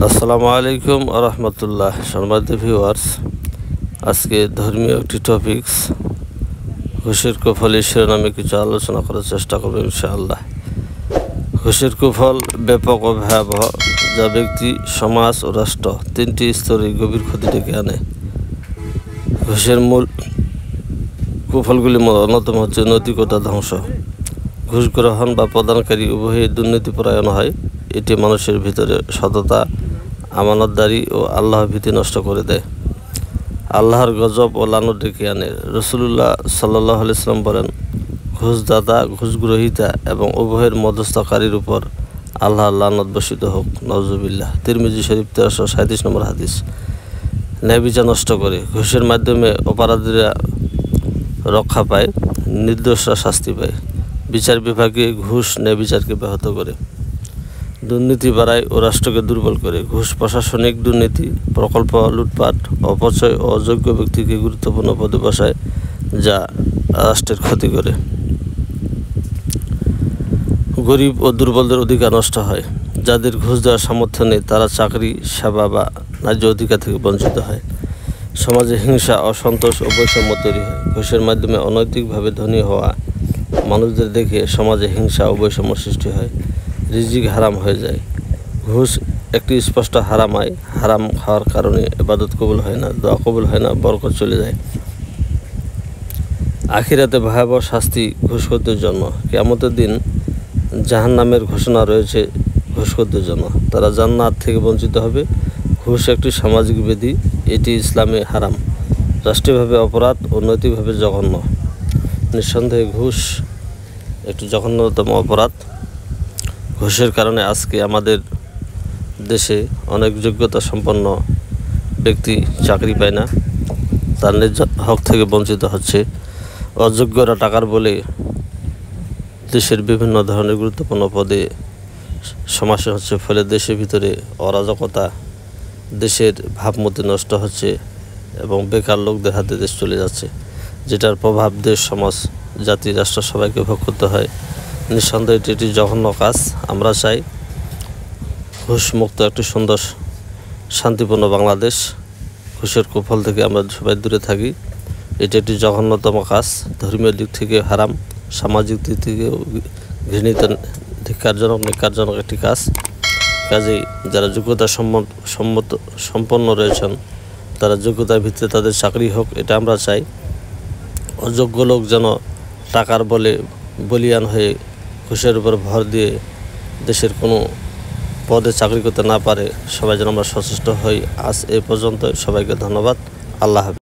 আসসালামু আলাইকুম রহমতুল্লাহ। সম্মানিত ভিউয়ার্স, আজকে ধর্মীয় একটি টপিকস ঘুষের কুফল শিরোনামে কিছু আলোচনা করার চেষ্টা করব ইনশাআল্লাহ। ঘুষের কুফল ব্যাপক ও ভয়াবহ, যা ব্যক্তি, সমাজ ও রাষ্ট্র তিনটি স্তরে গভীর ক্ষতি ডেকে আনে। ঘুষের মূল কুফলগুলির মধ্যে অন্যতম হচ্ছে নৈতিকতা ধ্বংস। ঘুষ গ্রহণ বা প্রদানকারী উভয়ই দুর্নীতিপরায়ণ হয়। এটি মানুষের ভিতরে সততা, আমানতদারি ও আল্লাহর ভীতি নষ্ট করে দেয়। আল্লাহর গজব ও লানত ডেকে আনে। রাসূলুল্লাহ সাল্লাল্লাহু আলাইহি ওয়াসাল্লাম বলেন, ঘুষদাতা, ঘুষগ্রহীতা এবং উভয়ের মধ্যস্থকারীর উপর আল্লাহর লানত বর্ষিত হোক। নাউজুবিল্লাহ। তিরমিজি শরীফ 1337 নম্বর হাদিস। ন্যায় বিচার নষ্ট করে। ঘুষের মাধ্যমে অপরাধীরা রক্ষা পায়, নির্দোষরা শাস্তি পায়। বিচার বিভাগে ঘুষ ন্যায় বিচারকে ব্যাহত করে। দুর্নীতি বাড়ায় ও রাষ্ট্রকে দুর্বল করে। ঘুষ প্রশাসনিক দুর্নীতি, প্রকল্প লুটপাট, অপচয় ও অযোগ্য ব্যক্তিকে গুরুত্বপূর্ণ পদে বসায়, যা রাষ্ট্রের ক্ষতি করে। গরিব ও দুর্বলদের অধিকার নষ্ট হয়। যাদের ঘুষ দেওয়ার সামর্থ্য নেই তারা চাকরি, সেবা বা ন্যায্য অধিকার থেকে বঞ্চিত হয়। সমাজে হিংসা, অসন্তোষ ও বৈষম্য তৈরি হয়। ঘুষের মাধ্যমে অনৈতিকভাবে ধনী হওয়া মানুষদের দেখে সমাজে হিংসা ও বৈষম্য সৃষ্টি হয়। রিজিক হারাম হয়ে যায়। ঘুষ একটি স্পষ্ট হারাম আয়। হারাম খাওয়ার কারণে ইবাদত কবুল হয় না, দোয়া কবুল হয় না, বরকত চলে যায়। আখিরাতে ভয়াবহ শাস্তি ঘুষখোরদের জন্য। কিয়ামতের দিন জাহান্নামের ঘোষণা রয়েছে ঘুষখোরদের জন্য। তারা জান্নাত থেকে বঞ্চিত হবে। ঘুষ একটি সামাজিক ব্যাধি। এটি ইসলামে হারাম, রাষ্ট্রীয়ভাবে অপরাধ ও নৈতিকভাবে জঘন্য। নিঃসন্দেহে ঘুষ একটি জঘন্যতম অপরাধ। ঘুষের কারণে আজকে আমাদের দেশে অনেক যোগ্যতা সম্পন্ন ব্যক্তি চাকরি পায় না, তার ন্যায্য হক থেকে বঞ্চিত হচ্ছে। অযোগ্যরা টাকার বলে দেশের বিভিন্ন ধরনের গুরুত্বপূর্ণ পদে সমাসীন হচ্ছে। ফলে দেশের ভিতরে অরাজকতা, দেশের ভাবমূর্তি নষ্ট হচ্ছে এবং বেকার লোকদের হাতে দেশ চলে যাচ্ছে, যেটার প্রভাব দেশ, সমাজ, জাতি, রাষ্ট্র সবাইকে ভোগ করতে হয়। নিঃসন্দেহে এটি জঘন্য কাজ। আমরা চাই ঘুষ মুক্ত একটি সুন্দর শান্তিপূর্ণ বাংলাদেশ। ঘুষের কুফল থেকে আমরা সবাই দূরে থাকি। এটি একটি জঘন্যতম কাজ। ধর্মীয় দিক থেকে হারাম, সামাজিক দিক থেকেও ঘৃণিত, ধিক্কারজনক, নিকারজনক একটি কাজ। কাজেই যারা যোগ্যতা সম্পন্ন রয়েছেন তারা যোগ্যতার ভিত্তিতে তাদের চাকরি হোক, এটা আমরা চাই। অযোগ্য লোক যেন টাকার বলে বলিয়ান হয়ে ঘুষের উপর ভর দিয়ে দেশের কোনো পদে চাকরি করতে না পারে। সবাই যেন আমরা সচেষ্ট হই। আজ এ পর্যন্ত। সবাইকে ধন্যবাদ। আল্লাহ হাফেজ।